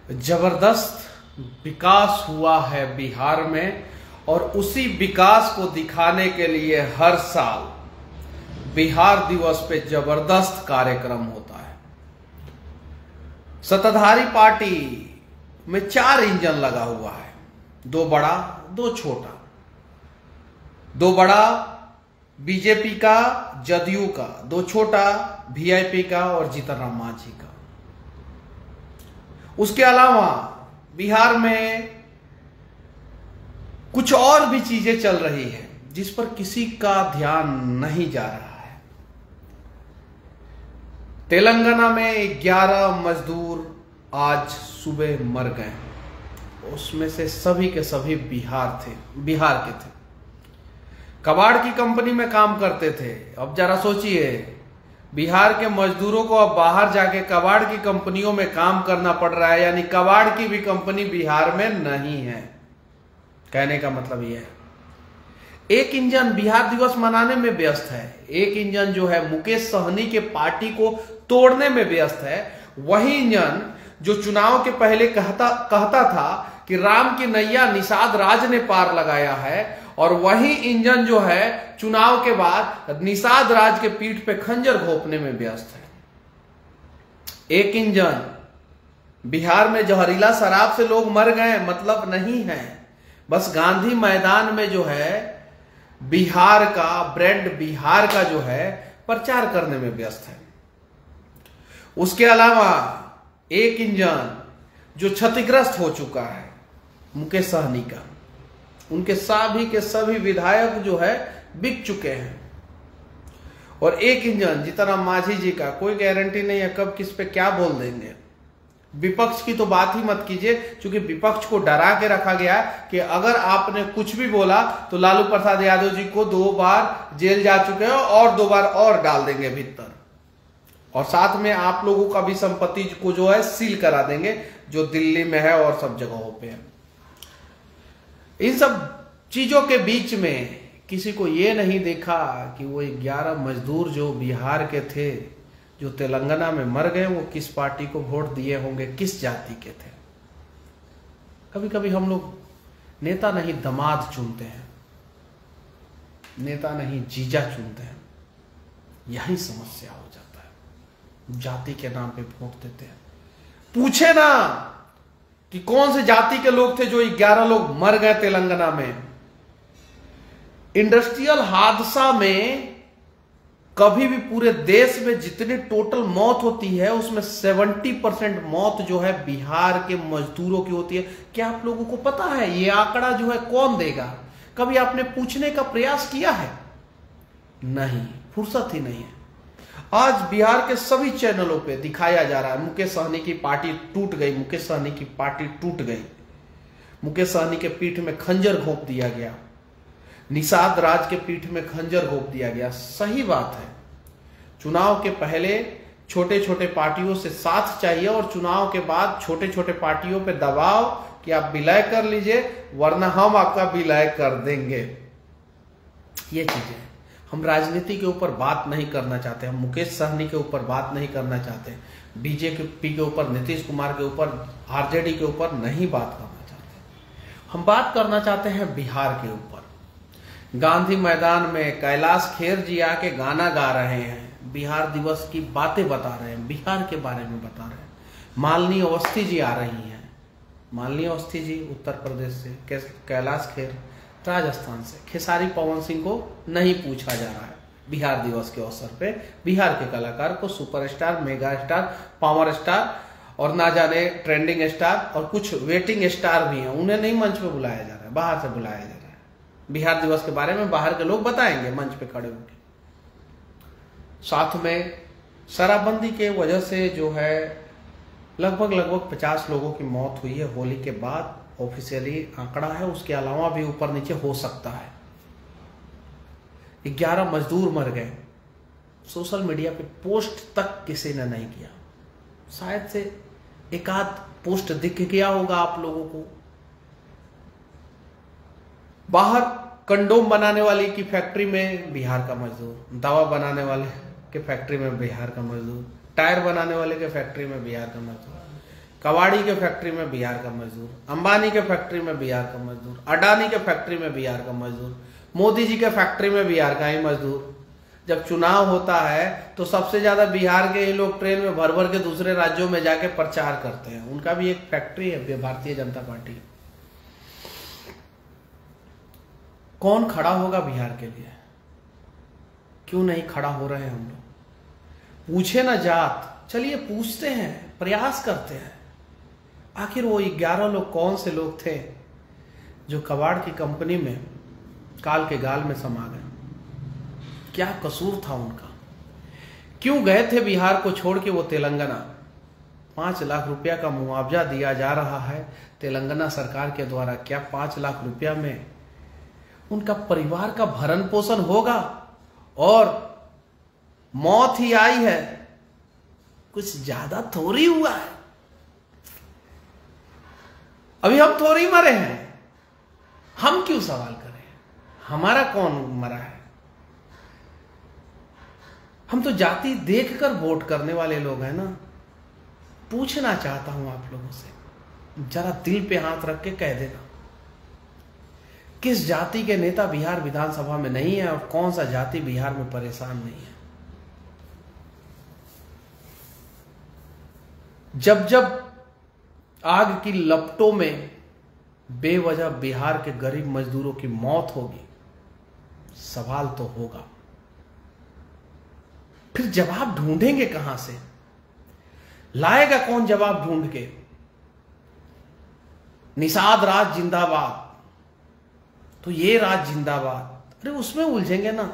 जबरदस्त विकास हुआ है बिहार में और उसी विकास को दिखाने के लिए हर साल बिहार दिवस पे जबरदस्त कार्यक्रम होता है। सत्ताधारी पार्टी में 4 इंजन लगा हुआ है, 2 बड़ा 2 छोटा। 2 बड़ा बीजेपी का, जदयू का, 2 छोटा वीआईपी का और जीतन राम मांझी का। उसके अलावा बिहार में कुछ और भी चीजें चल रही है जिस पर किसी का ध्यान नहीं जा रहा है। तेलंगाना में 11 मजदूर आज सुबह मर गए, उसमें से सभी के सभी बिहार के थे। कबाड़ की कंपनी में काम करते थे। अब जरा सोचिए, बिहार के मजदूरों को अब बाहर जाके कबाड़ की कंपनियों में काम करना पड़ रहा है, यानी कबाड़ की भी कंपनी बिहार में नहीं है। कहने का मतलब यह है, एक इंजन बिहार दिवस मनाने में व्यस्त है, एक इंजन जो है मुकेश सहनी के पार्टी को तोड़ने में व्यस्त है। वही इंजन जो चुनाव के पहले कहता था कि राम की नैया निषाद राज ने पार लगाया है, और वही इंजन जो है चुनाव के बाद निषाद राज के पीठ पे खंजर घोंपने में व्यस्त है। एक इंजन बिहार में जहरीला शराब से लोग मर गए मतलब नहीं है, बस गांधी मैदान में जो है बिहार का ब्रांड, बिहार का जो है प्रचार करने में व्यस्त है। उसके अलावा एक इंजन जो क्षतिग्रस्त हो चुका है मुकेश सहनी का, उनके सभी के सभी विधायक जो है बिक चुके हैं। और एक इंजन जीतन राम मांझी जी का कोई गारंटी नहीं है कब किस पे क्या बोल देंगे। विपक्ष की तो बात ही मत कीजिए, क्योंकि विपक्ष को डरा के रखा गया कि अगर आपने कुछ भी बोला तो लालू प्रसाद यादव जी को 2 बार जेल जा चुके हैं और 2 बार और डाल देंगे भीतर, और साथ में आप लोगों का भी संपत्ति को जो है सील करा देंगे, जो दिल्ली में है और सब जगहों पे है। इन सब चीजों के बीच में किसी को ये नहीं देखा कि वो 11 मजदूर जो बिहार के थे, जो तेलंगाना में मर गए, वो किस पार्टी को वोट दिए होंगे, किस जाति के थे। कभी कभी हम लोग नेता नहीं दामाद चुनते हैं, नेता नहीं जीजा चुनते हैं, यही समस्या हो जाता है। जाति के नाम पे वोट देते हैं। पूछे ना कि कौन से जाति के लोग थे जो 11 लोग मर गए तेलंगाना में। इंडस्ट्रियल हादसा में कभी भी पूरे देश में जितनी टोटल मौत होती है उसमें 70% मौत जो है बिहार के मजदूरों की होती है। क्या आप लोगों को पता है ये आंकड़ा जो है कौन देगा? कभी आपने पूछने का प्रयास किया है? नहीं, फुर्सत ही नहीं है। आज बिहार के सभी चैनलों पे दिखाया जा रहा है मुकेश सहनी की पार्टी टूट गई, मुकेश सहनी की पार्टी टूट गई, मुकेश सहनी के पीठ में खंजर घोंप दिया गया, निषाद राज के पीठ में खंजर घोंप दिया गया। सही बात है, चुनाव के पहले छोटे छोटे पार्टियों से साथ चाहिए और चुनाव के बाद छोटे छोटे पार्टियों पे दबाव कि आप विलय कर लीजिए वरना हम आपका विलय कर देंगे। ये चीजें हम राजनीति के ऊपर बात नहीं करना चाहते, हम मुकेश सहनी के ऊपर बात नहीं करना चाहते, बीजेपी के ऊपर, नीतीश कुमार के ऊपर, आरजेडी के ऊपर नहीं बात करना चाहते। हम बात करना चाहते हैं बिहार के ऊपर। गांधी मैदान में कैलाश खेर जी आके गाना गा रहे हैं, बिहार दिवस की बातें बता रहे हैं, बिहार के बारे में बता रहे हैं। मालिनी अवस्थी जी आ रही हैं, मालिनी अवस्थी जी उत्तर प्रदेश से, कैलाश खेर राजस्थान से, खेसारी पवन सिंह को नहीं पूछा जा रहा है बिहार दिवस के अवसर पे। बिहार के कलाकार को superstar, mega star, power star और ना जाने ट्रेंडिंग स्टार और कुछ वेटिंग स्टार भी हैं, उन्हें नहीं मंच पे बुलाया जा रहा है, बाहर से बुलाया जा रहा है। बिहार दिवस के बारे में बाहर के लोग बताएंगे मंच पे खड़े होकर। साथ में शराबबंदी के वजह से जो है लगभग 50 लोगों की मौत हुई है होली के बाद, ऑफिशियली आंकड़ा है, उसके अलावा भी ऊपर नीचे हो सकता है। 11 मजदूर मर गए, सोशल मीडिया पे पोस्ट तक किसी ने नहीं किया। शायद से एक आध पोस्ट दिख गया होगा आप लोगों को। बाहर कंडोम बनाने वाली की फैक्ट्री में बिहार का मजदूर, दवा बनाने वाले के फैक्ट्री में बिहार का मजदूर, टायर बनाने वाले के फैक्ट्री में बिहार का मजदूर। कबाड़ी के फैक्ट्री में बिहार का मजदूर, अंबानी के फैक्ट्री में बिहार का मजदूर, अडानी के फैक्ट्री में बिहार का मजदूर, मोदी जी के फैक्ट्री में बिहार का ही मजदूर। जब चुनाव होता है तो सबसे ज्यादा बिहार के ही लोग ट्रेन में भर भर के दूसरे राज्यों में जाके प्रचार करते हैं। उनका भी एक फैक्ट्री है भारतीय जनता पार्टी। कौन खड़ा होगा बिहार के लिए? क्यों नहीं खड़ा हो रहे हैं हम लोग? पूछे ना जात, चलिए पूछते हैं, प्रयास करते हैं। आखिर वो 11 लोग कौन से लोग थे जो कबाड़ की कंपनी में काल के गाल में समा गए? क्या कसूर था उनका? क्यों गए थे बिहार को छोड़ के वो तेलंगाना? 5 लाख रुपया का मुआवजा दिया जा रहा है तेलंगाना सरकार के द्वारा। क्या 5 लाख रुपया में उनका परिवार का भरण पोषण होगा? और मौत ही आई है, कुछ ज्यादा थोड़ी हुआ है। अभी हम थोड़ी मरे हैं, हम क्यों सवाल करें? हमारा कौन मरा है? हम तो जाति देखकर वोट करने वाले लोग हैं ना। पूछना चाहता हूं आप लोगों से, जरा दिल पे हाथ रख के कह देना, किस जाति के नेता बिहार विधानसभा में नहीं है और कौन सा जाति बिहार में परेशान नहीं है? जब जब आग की लपटों में बेवजह बिहार के गरीब मजदूरों की मौत होगी, सवाल तो होगा। फिर जवाब ढूंढेंगे कहां से? लाएगा कौन जवाब ढूंढ के? निषाद राज जिंदाबाद, तो ये राज जिंदाबाद, अरे उसमें उलझेंगे ना।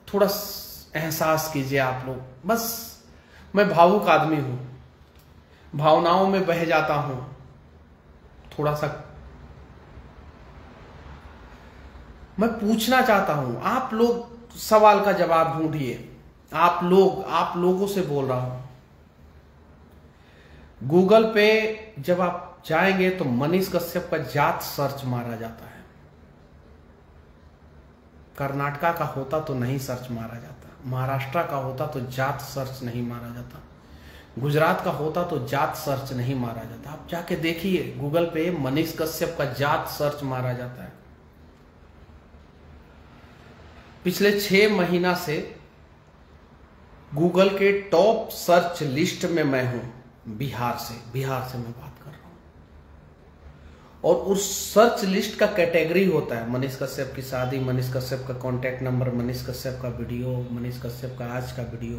थोड़ा एहसास कीजिए आप लोग। बस मैं भावुक आदमी हूं, भावनाओं में बह जाता हूं। थोड़ा सा मैं पूछना चाहता हूं, आप लोग सवाल का जवाब ढूंढिए। आप लोगों से बोल रहा हूं। गूगल पे जब आप जाएंगे तो मनीष कश्यप का जात सर्च मारा जाता है। कर्नाटका का होता तो नहीं सर्च मारा जाता, महाराष्ट्र का होता तो जात सर्च नहीं मारा जाता, गुजरात का होता तो जात सर्च नहीं मारा जाता। आप जाके देखिए गूगल पे मनीष कश्यप का जात सर्च मारा जाता है। पिछले 6 महीना से गूगल के टॉप सर्च लिस्ट में मैं हूं। बिहार से मैं बात कर रहा हूं। और उस सर्च लिस्ट का कैटेगरी होता है मनीष कश्यप की शादी, मनीष कश्यप का कॉन्टैक्ट नंबर, मनीष कश्यप का वीडियो, मनीष कश्यप का आज का वीडियो।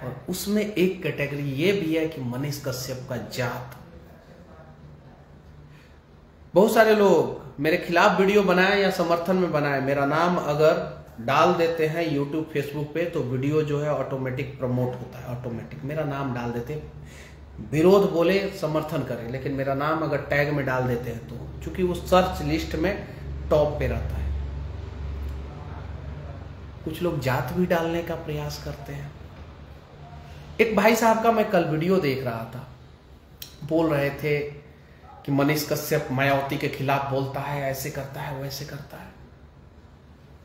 और उसमें एक कैटेगरी ये भी है कि मनीष कश्यप का जात। बहुत सारे लोग मेरे खिलाफ वीडियो बनाए या समर्थन में बनाए, मेरा नाम अगर डाल देते हैं यूट्यूब फेसबुक पे तो वीडियो जो है ऑटोमेटिक प्रमोट होता है। ऑटोमेटिक मेरा नाम डाल देते हैं, विरोध बोले समर्थन करें, लेकिन मेरा नाम अगर टैग में डाल देते हैं तो चूंकि वो सर्च लिस्ट में टॉप पे रहता है। कुछ लोग जात भी डालने का प्रयास करते हैं। एक भाई साहब का मैं कल वीडियो देख रहा था, बोल रहे थे कि मनीष कश्यप मायावती के खिलाफ बोलता है, ऐसे करता है, वैसे करता है।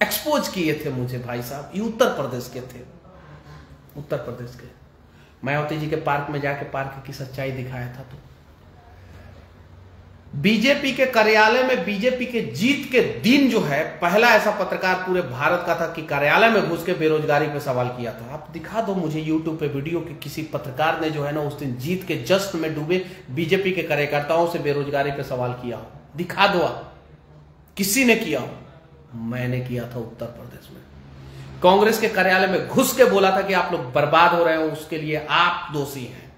एक्सपोज किए थे मुझे भाई साहब, ये उत्तर प्रदेश के थे, उत्तर प्रदेश के। मायावती जी के पार्क में जाके पार्क की सच्चाई दिखाया था। तो बीजेपी के कार्यालय में बीजेपी के जीत के दिन जो है पहला ऐसा पत्रकार पूरे भारत का था कि कार्यालय में घुस के बेरोजगारी पे सवाल किया था। आप दिखा दो मुझे यूट्यूब पे वीडियो कि किसी पत्रकार ने जो है ना उस दिन जीत के जश्न में डूबे बीजेपी के कार्यकर्ताओं से बेरोजगारी पे सवाल किया हो, दिखा दो आप। किसी ने किया हो? मैंने किया था उत्तर प्रदेश में। कांग्रेस के कार्यालय में घुस के बोला था कि आप लोग बर्बाद हो रहे हो, उसके लिए आप दोषी हैं।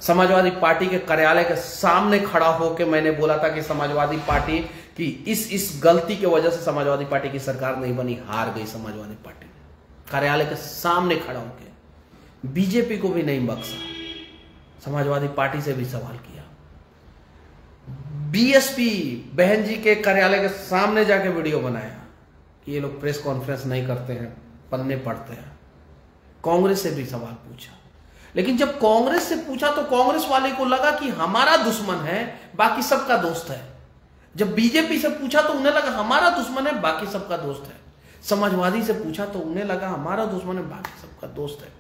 समाजवादी पार्टी के कार्यालय के सामने खड़ा होकर मैंने बोला था कि समाजवादी पार्टी की इस गलती की वजह से समाजवादी पार्टी की सरकार नहीं बनी, हार गई समाजवादी पार्टी। कार्यालय के सामने खड़ा होकर बीजेपी को भी नहीं बख्शा, समाजवादी पार्टी से भी सवाल किया। बीएसपी बहन जी के कार्यालय के सामने जाके वीडियो बनाया कि ये लोग प्रेस कॉन्फ्रेंस नहीं करते हैं, पन्ने पढ़ते हैं। कांग्रेस से भी सवाल पूछा, लेकिन जब कांग्रेस से पूछा तो कांग्रेस वाले को लगा कि हमारा दुश्मन है, बाकी सबका दोस्त है। जब बीजेपी से पूछा तो उन्हें लगा हमारा दुश्मन है, बाकी सबका दोस्त है। समाजवादी से पूछा तो उन्हें लगा हमारा दुश्मन है, बाकी सबका दोस्त है।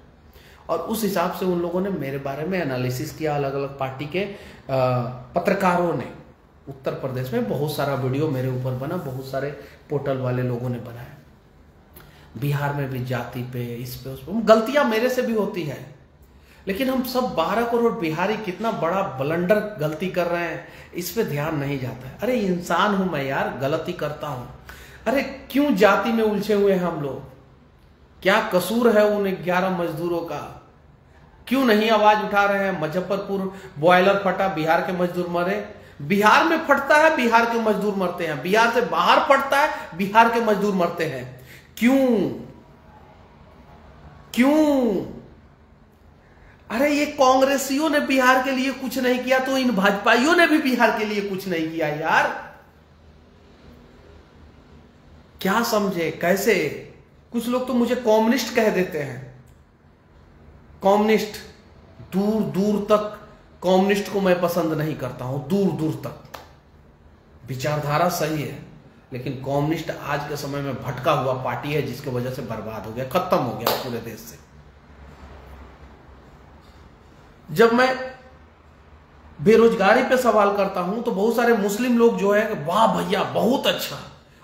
और उस हिसाब से उन लोगों ने मेरे बारे में एनालिसिस किया। अलग अलग पार्टी के पत्रकारों ने, उत्तर प्रदेश में बहुत सारा वीडियो मेरे ऊपर बना, बहुत सारे पोर्टल वाले लोगों ने बनाया। बिहार में भी जाति पे, इस पे, उस पे गलतियां मेरे से भी होती है, लेकिन हम सब 12 करोड़ बिहारी कितना बड़ा ब्लंडर गलती कर रहे हैं, इस पे ध्यान नहीं जाता है। अरे इंसान हूं मैं यार, गलती करता हूं। अरे क्यों जाति में उलझे हुए हैं हम लोग? क्या कसूर है उन 11 मजदूरों का? क्यों नहीं आवाज उठा रहे हैं? मुजफ्फरपुर बॉयलर फटा, बिहार के मजदूर मरे। बिहार में फटता है, बिहार के मजदूर मरते हैं। बिहार से बाहर फटता है, बिहार के मजदूर मरते हैं। क्यों? अरे ये कांग्रेसियों ने बिहार के लिए कुछ नहीं किया तो इन भाजपाइयों ने भी बिहार के लिए कुछ नहीं किया यार। क्या समझे? कैसे? कुछ लोग तो मुझे कम्युनिस्ट कह देते हैं। कम्युनिस्ट, दूर दूर तक कम्युनिस्ट को मैं पसंद नहीं करता हूं, दूर दूर तक। विचारधारा सही है, लेकिन कम्युनिस्ट आज के समय में भटका हुआ पार्टी है, जिसकी वजह से बर्बाद हो गया, खत्म हो गया पूरे देश से। जब मैं बेरोजगारी पे सवाल करता हूं तो बहुत सारे मुस्लिम लोग जो है, वाह भैया बहुत अच्छा।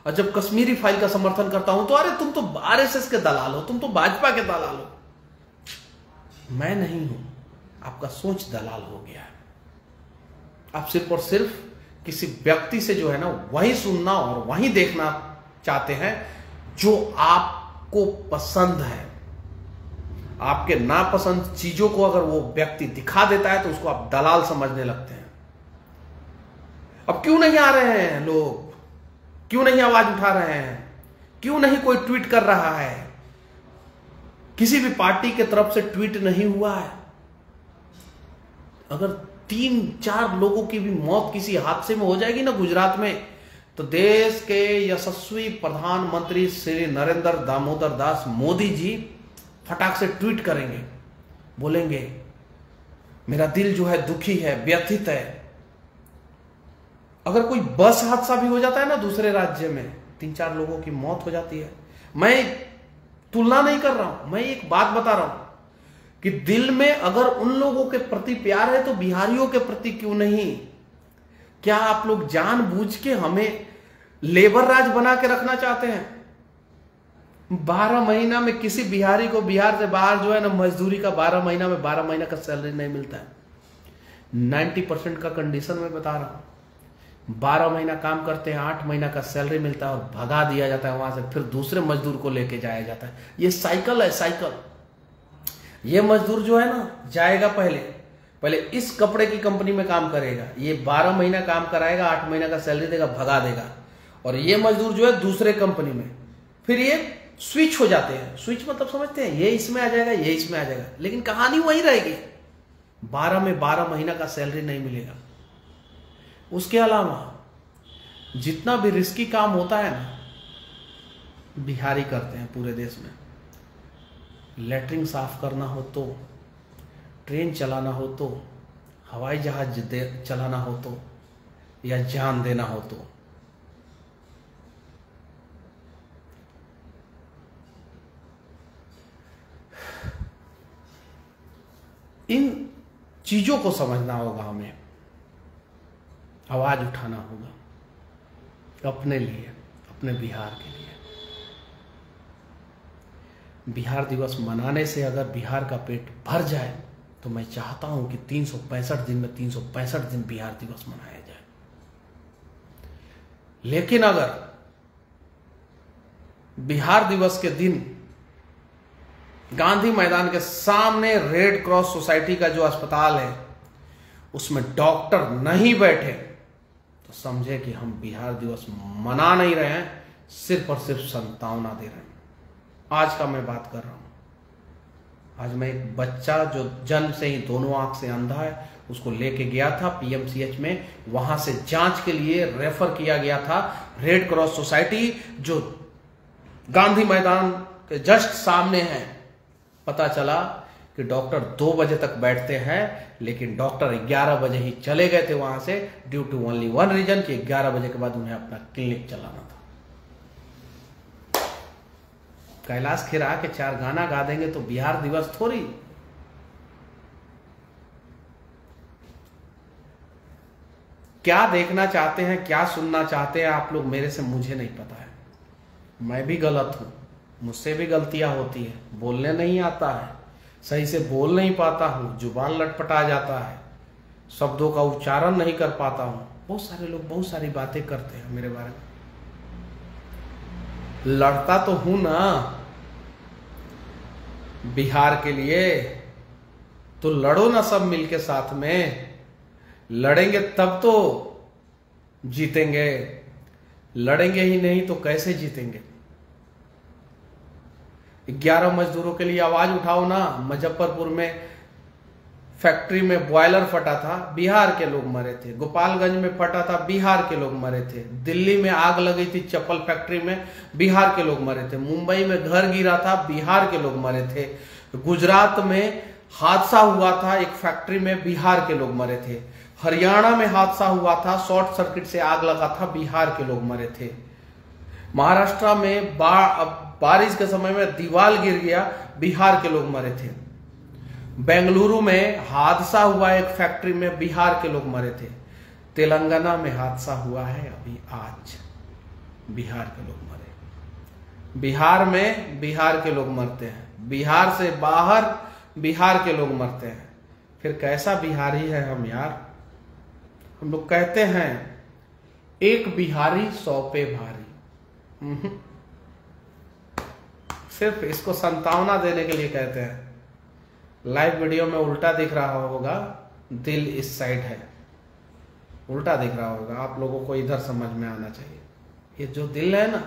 और जब कश्मीरी फाइल का समर्थन करता हूं तो अरे तुम तो आरएसएस के दलाल हो, तुम तो भाजपा के दलाल हो। मैं नहीं हूं, आपका सोच दलाल हो गया है। आप सिर्फ और सिर्फ किसी व्यक्ति से जो है ना वही सुनना और वही देखना चाहते हैं जो आपको पसंद है। आपके नापसंद चीजों को अगर वो व्यक्ति दिखा देता है तो उसको आप दलाल समझने लगते हैं। अब क्यों नहीं आ रहे हैं लोग? क्यों नहीं आवाज उठा रहे हैं? क्यों नहीं कोई ट्वीट कर रहा है? किसी भी पार्टी की तरफ से ट्वीट नहीं हुआ है। अगर 3-4 लोगों की भी मौत किसी हादसे में हो जाएगी ना गुजरात में, तो देश के यशस्वी प्रधानमंत्री श्री नरेंद्र दामोदर दास मोदी जी फटाक से ट्वीट करेंगे, बोलेंगे मेरा दिल जो है दुखी है, व्यथित है। अगर कोई बस हादसा भी हो जाता है ना दूसरे राज्य में, 3-4 लोगों की मौत हो जाती है। मैं तुलना नहीं कर रहा हूं, मैं एक बात बता रहा हूं कि दिल में अगर उन लोगों के प्रति प्यार है तो बिहारियों के प्रति क्यों नहीं? क्या आप लोग जानबूझ के हमें लेबर राज बना के रखना चाहते हैं? 12 महीना में किसी बिहारी को बिहार से बाहर जो है ना मजदूरी का 12 महीना में 12 महीना का सैलरी नहीं मिलता है। 90% का कंडीशन में बता रहा हूं। 12 महीना काम करते हैं, 8 महीना का सैलरी मिलता है और भगा दिया जाता है वहां से, फिर दूसरे मजदूर को लेके जाया जाता है। ये साइकिल है, साइकिल। ये मजदूर जो है ना जाएगा पहले इस कपड़े की कंपनी में काम करेगा, ये 12 महीना काम कराएगा, 8 महीना का सैलरी देगा, भगा देगा। और ये मजदूर जो है दूसरे कंपनी में, फिर ये स्विच हो जाते हैं। स्विच मतलब समझते हैं, ये इसमें आ जाएगा, ये इसमें आ जाएगा, लेकिन कहानी वही रहेगी। 12 में 12 महीना का सैलरी नहीं मिलेगा। उसके अलावा जितना भी रिस्की काम होता है ना, बिहारी करते हैं पूरे देश में। लेटरिन साफ करना हो तो, ट्रेन चलाना हो तो, हवाई जहाज चलाना हो तो, या जान देना हो तो, इन चीजों को समझना होगा हमें। आवाज उठाना होगा अपने लिए, अपने बिहार के लिए। बिहार दिवस मनाने से अगर बिहार का पेट भर जाए तो मैं चाहता हूं कि 365 दिन में 365 दिन बिहार दिवस मनाया जाए। लेकिन अगर बिहार दिवस के दिन गांधी मैदान के सामने रेड क्रॉस सोसाइटी का जो अस्पताल है उसमें डॉक्टर नहीं बैठे तो समझे कि हम बिहार दिवस मना नहीं रहे हैं, सिर्फ और सिर्फ संतावना दे रहे हैं। आज का मैं बात कर रहा हूं। आज मैं एक बच्चा जो जन्म से ही दोनों आंख से अंधा है, उसको लेके गया था पीएमसीएच में, वहां से जांच के लिए रेफर किया गया था रेड क्रॉस सोसाइटी जो गांधी मैदान के जस्ट सामने है। पता चला कि डॉक्टर 2 बजे तक बैठते हैं, लेकिन डॉक्टर 11 बजे ही चले गए थे वहां से, due to only one reason कि 11 बजे के बाद उन्हें अपना क्लिनिक चलाना था। कैलाश खेरा के 4 गाना गा देंगे तो बिहार दिवस थोड़ी। क्या देखना चाहते हैं, क्या सुनना चाहते हैं आप लोग मेरे से, मुझे नहीं पता है। मैं भी गलत हूं, मुझसे भी गलतियां होती है, बोलने नहीं आता है, सही से बोल नहीं पाता हूं, जुबान लटपटा जाता है, शब्दों का उच्चारण नहीं कर पाता हूं। बहुत सारे लोग बहुत सारी बातें करते हैं मेरे बारे में। लड़ता तो हूं ना बिहार के लिए, तो लड़ो ना सब मिलके साथ में। लड़ेंगे तब तो जीतेंगे, लड़ेंगे ही नहीं तो कैसे जीतेंगे। 11 मजदूरों के लिए आवाज उठाओ ना। मुजफ्फरपुर में फैक्ट्री में बॉयलर फटा था, बिहार के लोग मरे थे। गोपालगंज में फटा था, बिहार के लोग मरे थे। दिल्ली में आग लगी थी चप्पल फैक्ट्री में, बिहार के लोग मरे थे। मुंबई में घर गिरा था, बिहार के लोग मरे थे। गुजरात में हादसा हुआ था एक फैक्ट्री में, बिहार के लोग मरे थे। हरियाणा में हादसा हुआ था, शॉर्ट सर्किट से आग लगा था, बिहार के लोग मरे थे। महाराष्ट्र में बारिश के समय में दीवार गिर गया, बिहार के लोग मरे थे। बेंगलुरु में हादसा हुआ एक फैक्ट्री में, बिहार के लोग मरे थे। तेलंगाना में हादसा हुआ है अभी आज, बिहार के लोग मरे। बिहार में बिहार के लोग मरते हैं, बिहार से बाहर बिहार के लोग मरते हैं। फिर कैसा बिहारी है हम यार। हम लोग कहते हैं एक बिहारी 100 पे भारी। सिर्फ इसको संतावना देने के लिए कहते हैं। लाइव वीडियो में उल्टा दिख रहा होगा, दिल इस साइड है, उल्टा दिख रहा होगा। आप लोगों को इधर समझ में आना चाहिए। ये जो दिल है ना,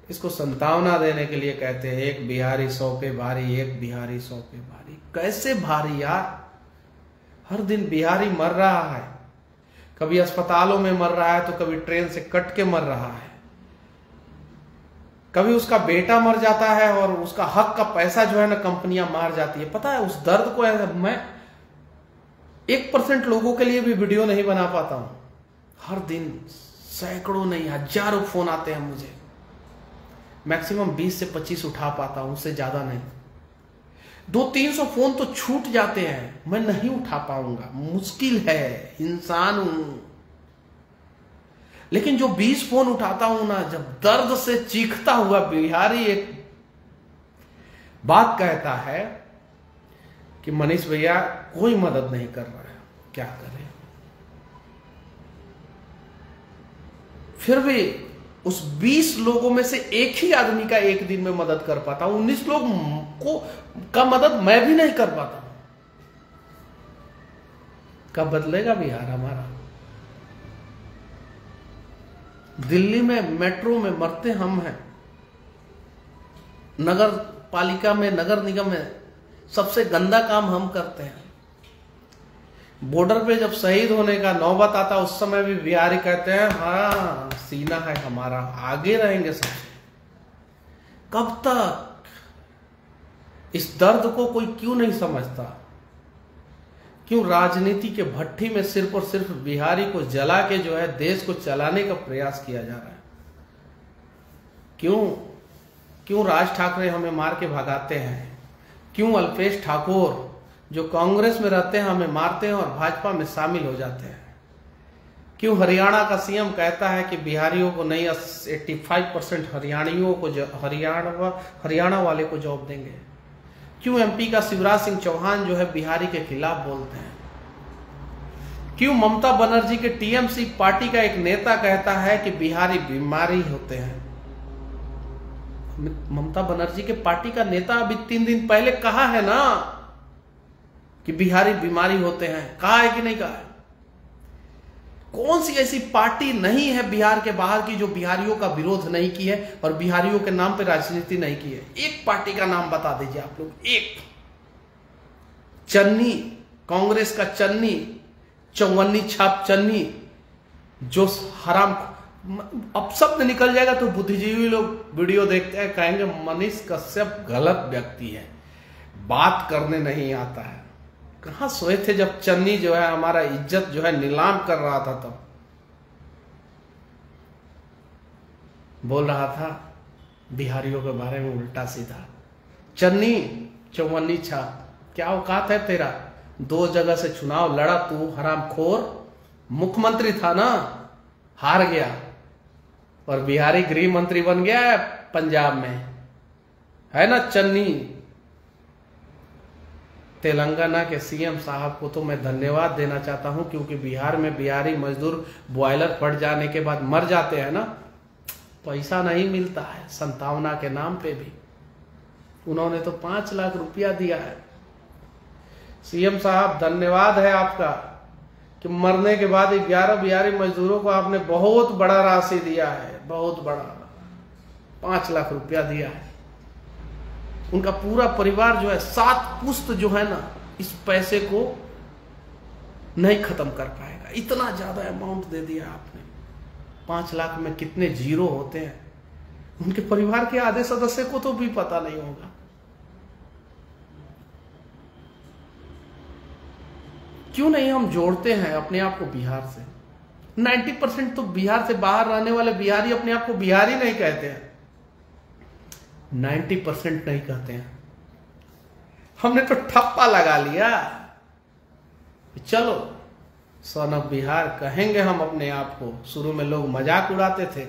इसको संतावना देने के लिए कहते हैं एक बिहारी 100 पे भारी, एक बिहारी 100 पे भारी। कैसे भारी यार। हर दिन बिहारी मर रहा है, कभी अस्पतालों में मर रहा है तो कभी ट्रेन से कट के मर रहा है, कभी उसका बेटा मर जाता है और उसका हक का पैसा जो है ना कंपनियां मार जाती है। पता है उस दर्द को मैं 1% लोगों के लिए भी वीडियो नहीं बना पाता हूं। हर दिन सैकड़ों नहीं हजारों फोन आते हैं मुझे, मैक्सिमम 20 से 25 उठा पाता हूं, उससे ज्यादा नहीं। 200-300 फोन तो छूट जाते हैं, मैं नहीं उठा पाऊंगा, मुश्किल है, इंसान हूं। लेकिन जो 20 फोन उठाता हूं ना, जब दर्द से चीखता हुआ बिहारी एक बात कहता है कि मनीष भैया कोई मदद नहीं कर रहा है, क्या करें। फिर भी उस 20 लोगों में से एक ही आदमी का एक दिन में मदद कर पाता हूं, 19 लोग का मदद मैं भी नहीं कर पाता हूं। कब बदलेगा बिहार हमारा। दिल्ली में मेट्रो में मरते हम हैं, नगर पालिका में, नगर निगम में सबसे गंदा काम हम करते हैं। बॉर्डर पे जब शहीद होने का नौबत आता उस समय भी बिहारी कहते हैं हाँ सीना है हमारा, आगे रहेंगे सबसे। कब तक। इस दर्द को कोई क्यों नहीं समझता। क्यों राजनीति के भट्टी में सिर्फ और सिर्फ बिहारी को जला के जो है देश को चलाने का प्रयास किया जा रहा है। क्यों राज ठाकरे हमें मार के भगाते हैं। क्यों अल्पेश ठाकुर जो कांग्रेस में रहते हैं हमें मारते हैं और भाजपा में शामिल हो जाते हैं। क्यों हरियाणा का सीएम कहता है कि बिहारियों को नहीं 85% हरियाणियों को हरियाणा वाले को जॉब देंगे। क्यों एमपी का शिवराज सिंह चौहान जो है बिहारी के खिलाफ बोलते हैं। क्यों ममता बनर्जी के टीएमसी पार्टी का एक नेता कहता है कि बिहारी बीमारी होते हैं। ममता बनर्जी के पार्टी का नेता अभी 3 दिन पहले कहा है ना कि बिहारी बीमारी होते हैं, कहा है कि नहीं कहा है। कौन सी ऐसी पार्टी नहीं है बिहार के बाहर की जो बिहारियों का विरोध नहीं की है और बिहारियों के नाम पे राजनीति नहीं की है। एक पार्टी का नाम बता दीजिए आप लोग। एक चन्नी, कांग्रेस का चन्नी, चौवन्नी छाप चन्नी, जो हराम। अब शब्द निकल जाएगा तो बुद्धिजीवी लोग वीडियो देखते हैं कहेंगे मनीष कश्यप गलत व्यक्ति है, बात करने नहीं आता है। कहां सोए थे जब चन्नी जो है हमारा इज्जत जो है नीलाम कर रहा था, तब बोल रहा था बिहारियों के बारे में उल्टा सीधा। चन्नी चौवन्नी छाप, क्या औकात है तेरा? 2 जगह से चुनाव लड़ा तू, हरामखोर। मुख्यमंत्री था ना, हार गया, और बिहारी गृह मंत्री बन गया है पंजाब में, है ना चन्नी। तेलंगाना के सीएम साहब को तो मैं धन्यवाद देना चाहता हूं, क्योंकि बिहार में बिहारी मजदूर बॉयलर फट जाने के बाद मर जाते हैं ना, पैसा नहीं मिलता है संतावना के नाम पे भी। उन्होंने तो 5 लाख रुपया दिया है। सीएम साहब धन्यवाद है आपका कि मरने के बाद 11 बिहारी मजदूरों को आपने बहुत बड़ा राशि दिया है, बहुत बड़ा 5 लाख रुपया दिया है। उनका पूरा परिवार जो है 7 पुश्त जो है ना, इस पैसे को नहीं खत्म कर पाएगा। इतना ज्यादा अमाउंट दे दिया आपने। 5 लाख में कितने जीरो होते हैं, उनके परिवार के आधे सदस्य को तो भी पता नहीं होगा। क्यों नहीं हम जोड़ते हैं अपने आप को बिहार से? 90% तो बिहार से बाहर रहने वाले बिहारी अपने आप को बिहारी नहीं कहते हैं, 90% नहीं कहते हैं। हमने तो ठप्पा लगा लिया, चलो सन ऑफ बिहार कहेंगे हम अपने आप को। शुरू में लोग मजाक उड़ाते थे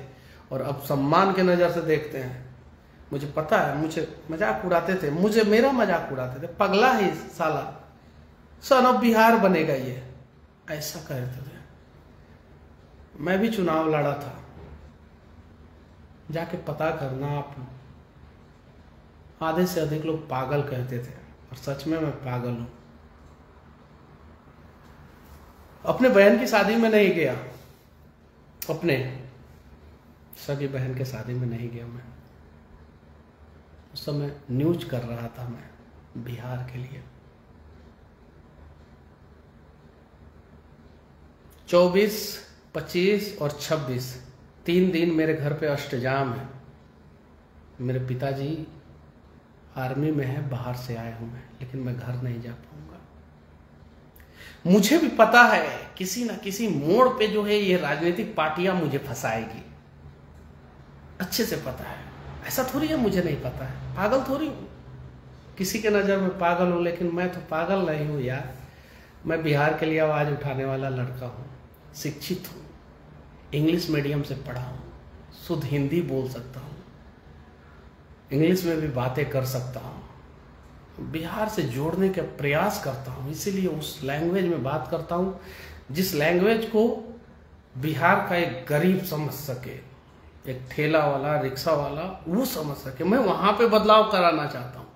और अब सम्मान के नजर से देखते हैं। मुझे पता है, मुझे मजाक उड़ाते थे, मेरा मजाक उड़ाते थे, पगला ही साला, सन ऑफ बिहार बनेगा ये, ऐसा कहते थे। मैं भी चुनाव लड़ा था, जाके पता करना आप। आधे से अधिक लोग पागल कहते थे, और सच में मैं पागल हूं। अपने बहन की शादी में नहीं गया, अपने सगी बहन के शादी में नहीं गया मैं। उस समय न्यूज कर रहा था मैं बिहार के लिए। 24, 25 और 26 3 दिन मेरे घर पे अष्टजाम है। मेरे पिताजी आर्मी में है, बाहर से आए हूं मैं, लेकिन मैं घर नहीं जा पाऊंगा। मुझे भी पता है किसी ना किसी मोड़ पे जो है ये राजनीतिक पार्टियां मुझे फंसाएगी, अच्छे से पता है। ऐसा थोड़ी है मुझे नहीं पता है, पागल थोड़ी हूं, किसी के नजर में पागल हूं, लेकिन मैं तो पागल नहीं हूं यार। मैं बिहार के लिए आवाज उठाने वाला लड़का हूं, शिक्षित हूं, इंग्लिश मीडियम से पढ़ा हूं, शुद्ध हिंदी बोल सकता हूं, इंग्लिश में भी बातें कर सकता हूं, बिहार से जोड़ने का प्रयास करता हूं, इसीलिए उस लैंग्वेज में बात करता हूं जिस लैंग्वेज को बिहार का एक गरीब समझ सके, एक ठेला वाला, रिक्शा वाला वो समझ सके। मैं वहां पे बदलाव कराना चाहता हूं,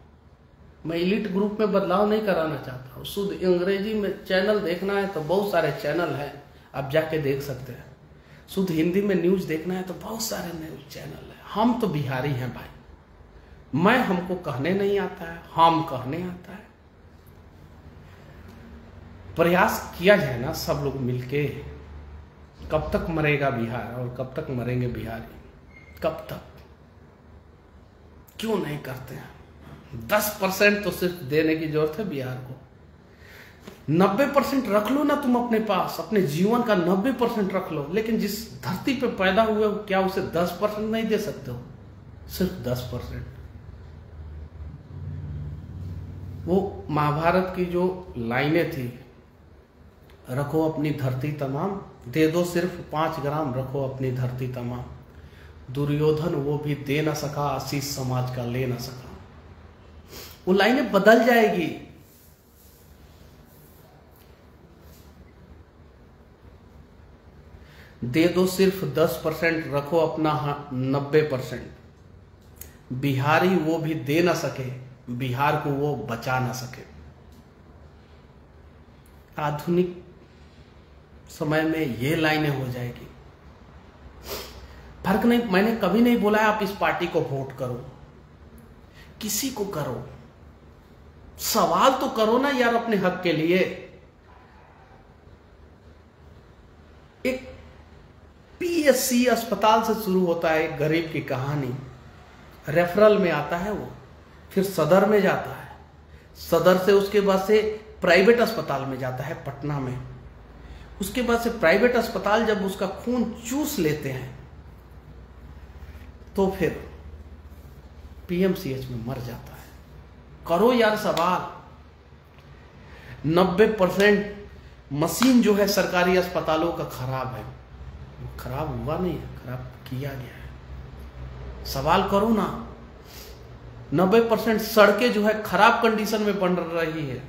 मैं एलिट ग्रुप में बदलाव नहीं कराना चाहता हूं। शुद्ध अंग्रेजी में चैनल देखना है तो बहुत सारे चैनल हैं, आप जाके देख सकते हैं। शुद्ध हिंदी में न्यूज देखना है तो बहुत सारे न्यूज चैनल हैं। हम तो बिहारी हैं भाई, मैं हमको कहने नहीं आता है, हम कहने आता है। प्रयास किया जाए ना सब लोग मिलके। कब तक मरेगा बिहार और कब तक मरेंगे बिहारी? कब तक? क्यों नहीं करते हैं? 10% तो सिर्फ देने की जरूरत है बिहार को। 90% रख लो ना तुम अपने पास, अपने जीवन का 90% रख लो, लेकिन जिस धरती पे पैदा हुए हो क्या उसे 10% नहीं दे सकते हो? सिर्फ 10%। वो महाभारत की जो लाइनें थी, रखो अपनी धरती तमाम, दे दो सिर्फ 5 ग्राम, रखो अपनी धरती तमाम। दुर्योधन वो भी दे ना सका, आशीष समाज का ले ना सका। वो लाइनें बदल जाएगी। दे दो सिर्फ 10%, रखो अपना 90%। बिहारी वो भी दे ना सके, बिहार को वो बचा ना सके। आधुनिक समय में ये लाइनें हो जाएगी। फर्क नहीं, मैंने कभी नहीं बोला है आप इस पार्टी को वोट करो, किसी को करो, सवाल तो करो ना यार अपने हक के लिए। एक पीएससी अस्पताल से शुरू होता है एक गरीब की कहानी, रेफरल में आता है वो, फिर सदर में जाता है, सदर से उसके बाद से प्राइवेट अस्पताल में जाता है पटना में, उसके बाद से प्राइवेट अस्पताल जब उसका खून चूस लेते हैं तो फिर पीएमसीएच में मर जाता है। करो यार सवाल। 90% मशीन जो है सरकारी अस्पतालों का खराब है। खराब हुआ नहीं है, खराब किया गया है। सवाल करो ना। 90% सड़कें जो है खराब कंडीशन में बन रही है।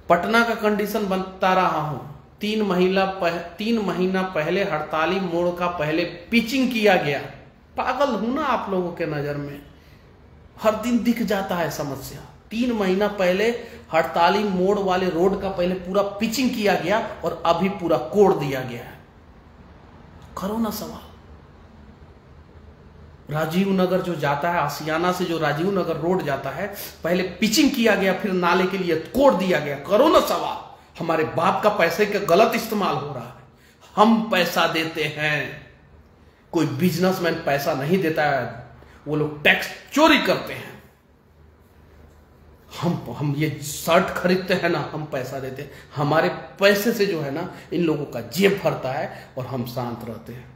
पटना का कंडीशन बता रहा हूं। 3 महीना पहले हड़ताली मोड़ का पहले पिचिंग किया गया। पागल हूं ना आप लोगों के नजर में? हर दिन दिख जाता है समस्या। 3 महीना पहले हड़ताली मोड़ वाले रोड का पहले पूरा पिचिंग किया गया और अभी पूरा कोड़ दिया गया है। करो ना सवाल। राजीव नगर जो जाता है, आसियाना से जो राजीव नगर रोड जाता है, पहले पिचिंग किया गया, फिर नाले के लिए कोड़ दिया गया। करो ना सवाल। हमारे बाप का पैसे का गलत इस्तेमाल हो रहा है। हम पैसा देते हैं, कोई बिजनेसमैन पैसा नहीं देता है। वो लोग टैक्स चोरी करते हैं। हम ये शर्ट खरीदते हैं ना, हम पैसा देते हैं। हमारे पैसे से जो है ना इन लोगों का जेब भरता है और हम शांत रहते हैं।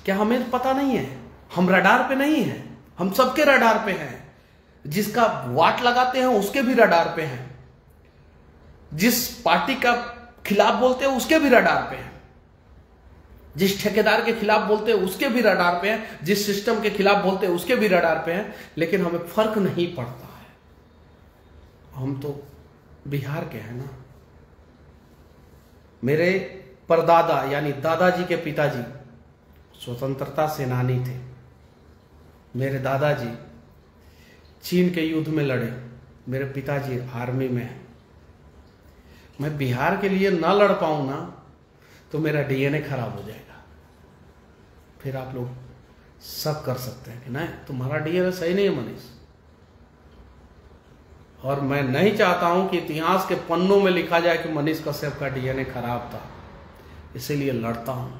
क्या हमें पता नहीं है? हम रडार पे नहीं है। हम सबके रडार पे हैं। जिसका वाट लगाते हैं उसके भी रडार पे हैं। जिस पार्टी का खिलाफ बोलते हैं उसके भी रडार पे हैं। जिस ठेकेदार के खिलाफ बोलते हैं उसके भी रडार पे हैं। जिस सिस्टम के खिलाफ बोलते हैं उसके भी रडार पे हैं। लेकिन हमें फर्क नहीं पड़ता है। हम तो बिहार के हैं ना। मेरे परदादा यानी दादाजी के पिताजी स्वतंत्रता सेनानी थे। मेरे दादाजी चीन के युद्ध में लड़े। मेरे पिताजी आर्मी में हैं। मैं बिहार के लिए ना लड़ पाऊं ना तो मेरा डीएनए खराब हो जाएगा। फिर आप लोग शक कर सकते हैं कि नहीं तुम्हारा डीएनए सही नहीं है मनीष। और मैं नहीं चाहता हूं कि इतिहास के पन्नों में लिखा जाए कि मनीष कश्यप का डीएनए खराब था, इसीलिए लड़ता हूं।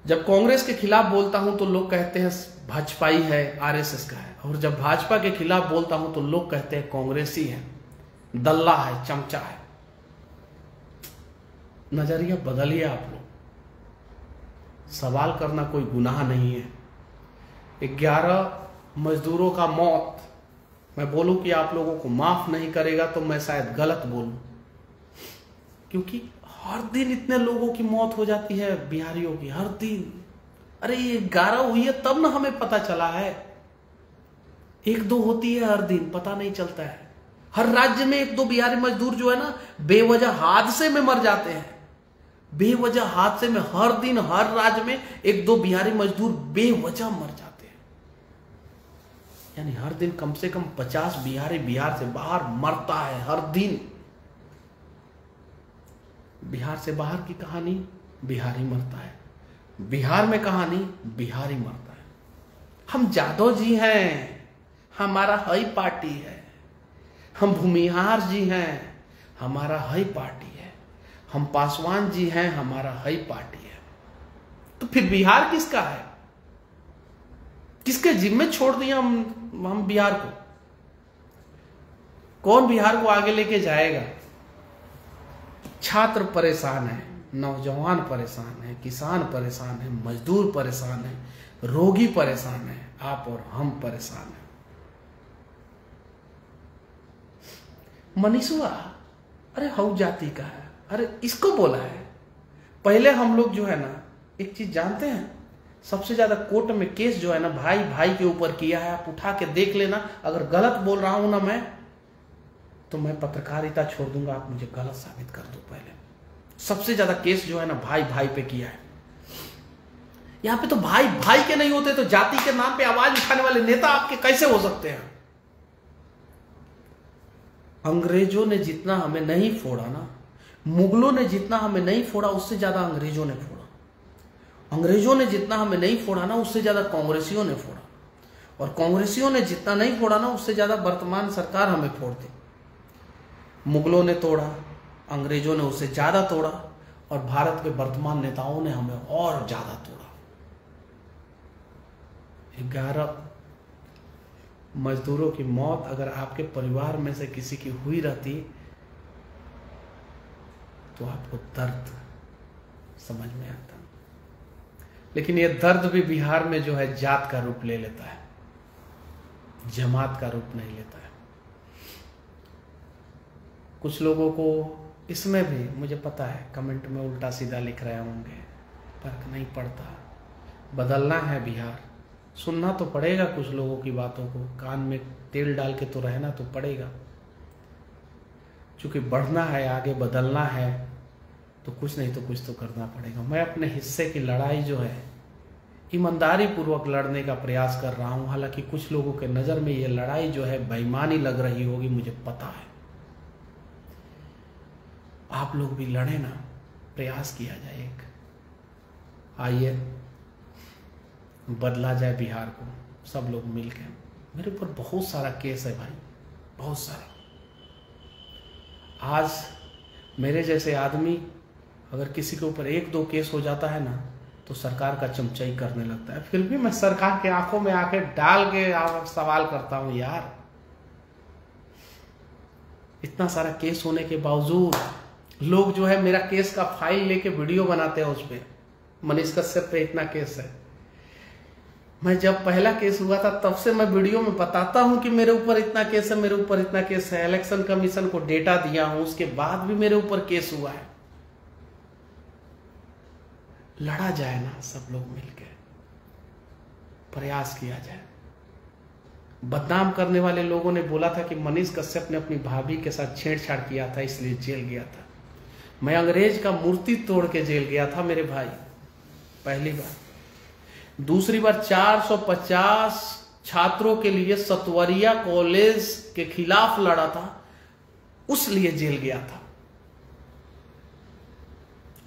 जब कांग्रेस के खिलाफ बोलता हूं तो लोग कहते हैं भाजपाई है, आरएसएस का है। और जब भाजपा के खिलाफ बोलता हूं तो लोग कहते हैं कांग्रेसी है, दल्ला है, चमचा है। नजरिया बदलिए आप लोग। सवाल करना कोई गुनाह नहीं है। 11 मजदूरों का मौत, मैं बोलूं कि आप लोगों को माफ नहीं करेगा तो मैं शायद गलत बोलूं, क्योंकि हर दिन इतने लोगों की मौत हो जाती है बिहारियों की, हर दिन। अरे ये 11 हुई है तब ना हमें पता चला है। 1-2 होती है हर दिन, पता नहीं चलता है। हर राज्य में 1-2 बिहारी मजदूर जो है ना बेवजह हादसे में मर जाते हैं। बेवजह हादसे में हर दिन हर राज्य में 1-2 बिहारी मजदूर बेवजह मर जाते हैं। यानी हर दिन कम से कम 50 बिहारी बिहार से बाहर मरता है हर दिन। बिहार से बाहर की कहानी, बिहारी मरता है। बिहार में कहानी, बिहारी मरता है। हम जादव जी हैं, हमारा हई पार्टी है। हम भूमिहार जी हैं, हमारा हई पार्टी है। हम पासवान जी हैं, हमारा हई पार्टी है। तो फिर बिहार किसका है? किसके जिम्मे छोड़ दिया हम बिहार को? कौन बिहार को आगे लेके जाएगा? छात्र परेशान है, नौजवान परेशान है, किसान परेशान है, मजदूर परेशान है, रोगी परेशान है, आप और हम परेशान हैं। मनीषुआ अरे हऊ जाति का है, अरे इसको बोला है। पहले हम लोग जो है ना एक चीज जानते हैं, सबसे ज्यादा कोर्ट में केस जो है ना भाई भाई के ऊपर किया है। आप उठा के देख लेना। अगर गलत बोल रहा हूं ना मैं, तो मैं पत्रकारिता छोड़ दूंगा। आप मुझे गलत साबित कर दो। पहले सबसे ज्यादा केस जो है ना भाई भाई पे किया है। यहां पे तो भाई भाई के नहीं होते तो जाति के नाम पे आवाज उठाने वाले नेता आपके कैसे हो सकते हैं? अंग्रेजों ने जितना हमें नहीं फोड़ा ना, मुगलों ने जितना हमें नहीं फोड़ा, उससे ज्यादा अंग्रेजों ने फोड़ा। अंग्रेजों ने जितना हमें नहीं फोड़ा ना, उससे ज्यादा कांग्रेसियों ने फोड़ा। और कांग्रेसियों ने जितना नहीं फोड़ा ना, उससे ज्यादा वर्तमान सरकार हमें फोड़ दी। मुगलों ने तोड़ा, अंग्रेजों ने उससे ज्यादा तोड़ा, और भारत के वर्तमान नेताओं ने हमें और ज्यादा तोड़ा। 11 मजदूरों की मौत अगर आपके परिवार में से किसी की हुई रहती तो आपको दर्द समझ में आता। लेकिन ये दर्द भी बिहार में जो है जात का रूप ले लेता है, जमात का रूप नहीं लेता है। कुछ लोगों को इसमें भी मुझे पता है कमेंट में उल्टा सीधा लिख रहे होंगे, फर्क नहीं पड़ता, बदलना है बिहार, सुनना तो पड़ेगा कुछ लोगों की बातों को, कान में तेल डाल के तो रहना तो पड़ेगा। क्योंकि बढ़ना है, आगे बदलना है, तो कुछ नहीं तो कुछ तो करना पड़ेगा। मैं अपने हिस्से की लड़ाई जो है ईमानदारी पूर्वक लड़ने का प्रयास कर रहा हूं। हालांकि कुछ लोगों के नज़र में ये लड़ाई जो है बेईमानी लग रही होगी, मुझे पता है। आप लोग भी लड़े ना, प्रयास किया जाए, एक आइए बदला जाए बिहार को, सब लोग मिलकर। मेरे ऊपर बहुत सारा केस है भाई, बहुत सारा। आज मेरे जैसे आदमी अगर किसी के ऊपर 1-2 केस हो जाता है ना, तो सरकार का चमचाई करने लगता है। फिर भी मैं सरकार के आंखों में आके डाल के सवाल करता हूं, यार इतना सारा केस होने के बावजूद लोग जो है मेरा केस का फाइल लेके वीडियो बनाते हैं, उस पर मनीष कश्यप पे इतना केस है। मैं जब पहला केस हुआ था तब से मैं वीडियो में बताता हूं कि मेरे ऊपर इतना केस है, मेरे ऊपर इतना केस है, इलेक्शन कमीशन को डेटा दिया हूं, उसके बाद भी मेरे ऊपर केस हुआ है। लड़ा जाए ना, सब लोग मिलकर प्रयास किया जाए। बदनाम करने वाले लोगों ने बोला था कि मनीष कश्यप ने अपनी भाभी के साथ छेड़छाड़ किया था इसलिए जेल गया था। मैं अंग्रेज का मूर्ति तोड़ के जेल गया था मेरे भाई, पहली बार। दूसरी बार 450 छात्रों के लिए सतवरिया कॉलेज के खिलाफ लड़ा था, उस लिए जेल गया था।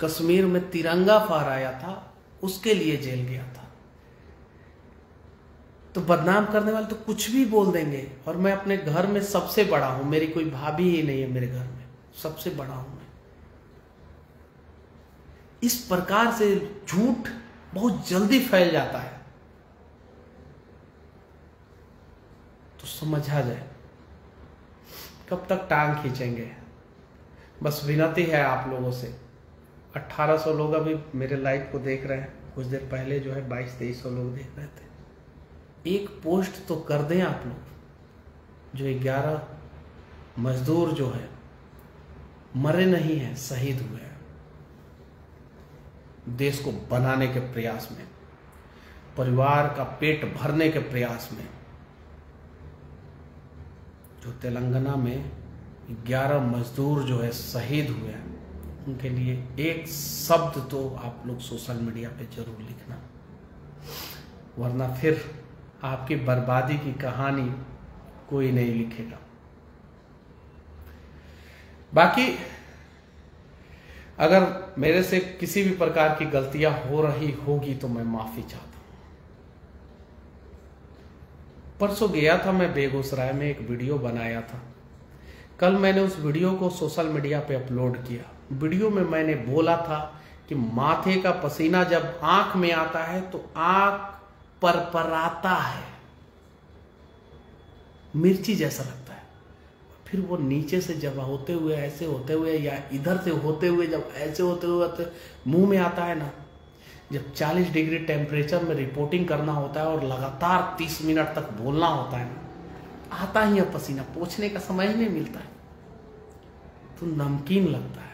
कश्मीर में तिरंगा फहराया था, उसके लिए जेल गया था। तो बदनाम करने वाले तो कुछ भी बोल देंगे। और मैं अपने घर में सबसे बड़ा हूं, मेरी कोई भाभी ही नहीं है मेरे घर में, सबसे बड़ा हूं मैं। इस प्रकार से झूठ बहुत जल्दी फैल जाता है, तो समझा जाए। कब तक टांग खींचेंगे? बस विनती है आप लोगों से। 1800 लोग अभी मेरे लाइव को देख रहे हैं, कुछ देर पहले जो है 2200-2300 लोग देख रहे थे। एक पोस्ट तो कर दें आप लोग। जो 11 मजदूर जो है मरे नहीं हैं, शहीद हुए हैं देश को बनाने के प्रयास में, परिवार का पेट भरने के प्रयास में। जो तेलंगाना में 11 मजदूर जो है शहीद हुए हैं, उनके लिए एक शब्द तो आप लोग सोशल मीडिया पे जरूर लिखना, वरना फिर आपकी बर्बादी की कहानी कोई नहीं लिखेगा। बाकी अगर मेरे से किसी भी प्रकार की गलतियां हो रही होगी तो मैं माफी चाहता हूं। परसों गया था मैं बेगूसराय में, एक वीडियो बनाया था। कल मैंने उस वीडियो को सोशल मीडिया पे अपलोड किया। वीडियो में मैंने बोला था कि माथे का पसीना जब आंख में आता है तो आंख परपराता है, मिर्ची जैसा लगता है। फिर वो नीचे से जब होते हुए, ऐसे होते हुए, या इधर से होते हुए जब ऐसे होते हुए मुंह में आता है ना, जब 40 डिग्री टेम्परेचर में रिपोर्टिंग करना होता है और लगातार 30 मिनट तक बोलना होता है ना, आता ही है पसीना, पोंछने का समय ही नहीं मिलता है, तो नमकीन लगता है।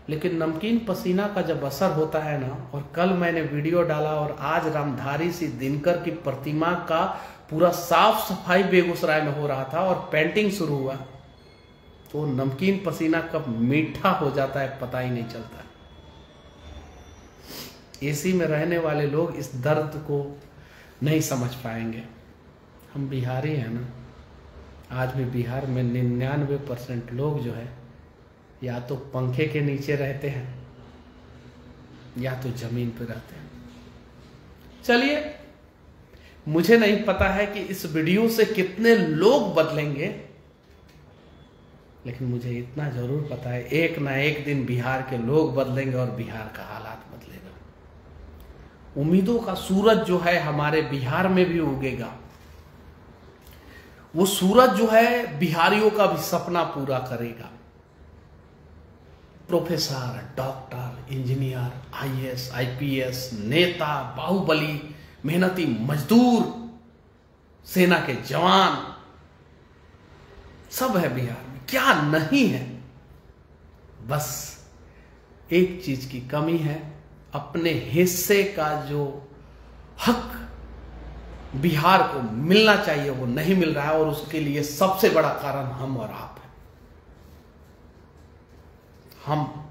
लेकिन नमकीन पसीना का जब असर होता है ना, और कल मैंने वीडियो डाला और आज रामधारी सिंह दिनकर की प्रतिमा का पूरा साफ सफाई बेगूसराय में हो रहा था और पेंटिंग शुरू हुआ, तो नमकीन पसीना कब मीठा हो जाता है पता ही नहीं चलता। एसी में रहने वाले लोग इस दर्द को नहीं समझ पाएंगे। हम बिहारी हैं ना, आज भी बिहार में 99% लोग जो है या तो पंखे के नीचे रहते हैं या तो जमीन पर रहते हैं। चलिए, मुझे नहीं पता है कि इस वीडियो से कितने लोग बदलेंगे, लेकिन मुझे इतना जरूर पता है एक ना एक दिन बिहार के लोग बदलेंगे और बिहार का हालात बदलेगा। उम्मीदों का सूरज जो है हमारे बिहार में भी उगेगा। वो सूरज जो है बिहारियों का भी सपना पूरा करेगा। Professor, doctor, engineer, IAS, IPS, नेता, बाहुबली, मेहनती मजदूर, सेना के जवान, सब है बिहार में। क्या नहीं है? बस एक चीज की कमी है, अपने हिस्से का जो हक बिहार को मिलना चाहिए वो नहीं मिल रहा है, और उसके लिए सबसे बड़ा कारण हम और आप हैं। हम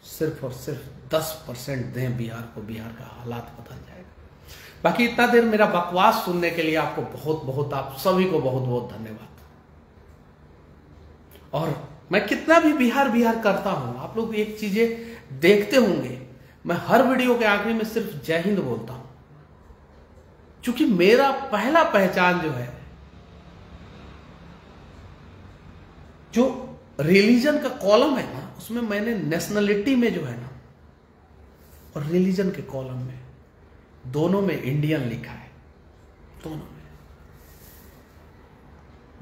सिर्फ और सिर्फ 10% दें बिहार को, बिहार का हालात बदल जाएगा। बाकी इतना देर मेरा बकवास सुनने के लिए आपको बहुत बहुत, आप सभी को बहुत बहुत धन्यवाद। और मैं कितना भी बिहार बिहार करता हूं, आप लोग एक चीजें देखते होंगे, मैं हर वीडियो के आखिरी में सिर्फ जय हिंद बोलता हूं, क्योंकि मेरा पहला पहचान जो है, जो रिलीजन का कॉलम है ना, उसमें मैंने नेशनलिटी में जो है ना, और रिलीजन के कॉलम में, दोनों में इंडियन लिखा है, दोनों में।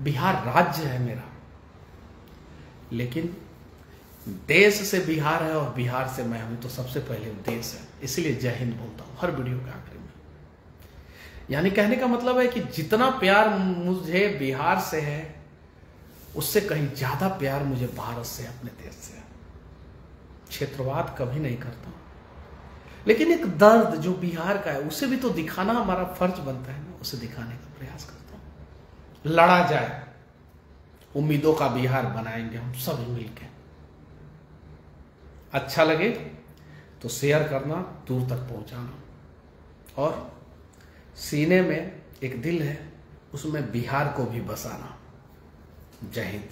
बिहार राज्य है मेरा, लेकिन देश से बिहार है और बिहार से मैं हूं, तो सबसे पहले देश है। इसलिए जय हिंद बोलता हूं हर वीडियो के आखिरी में। यानी कहने का मतलब है कि जितना प्यार मुझे बिहार से है, उससे कहीं ज्यादा प्यार मुझे भारत से, अपने देश से है। क्षेत्रवाद कभी नहीं करता, लेकिन एक दर्द जो बिहार का है, उसे भी तो दिखाना हमारा फर्ज बनता है ना, उसे दिखाने का प्रयास करता हूं। लड़ा जाए, उम्मीदों का बिहार बनाएंगे हम सब मिलकर। अच्छा लगे तो शेयर करना, दूर तक पहुंचाना, और सीने में एक दिल है, उसमें बिहार को भी बसाना। जय हिंद।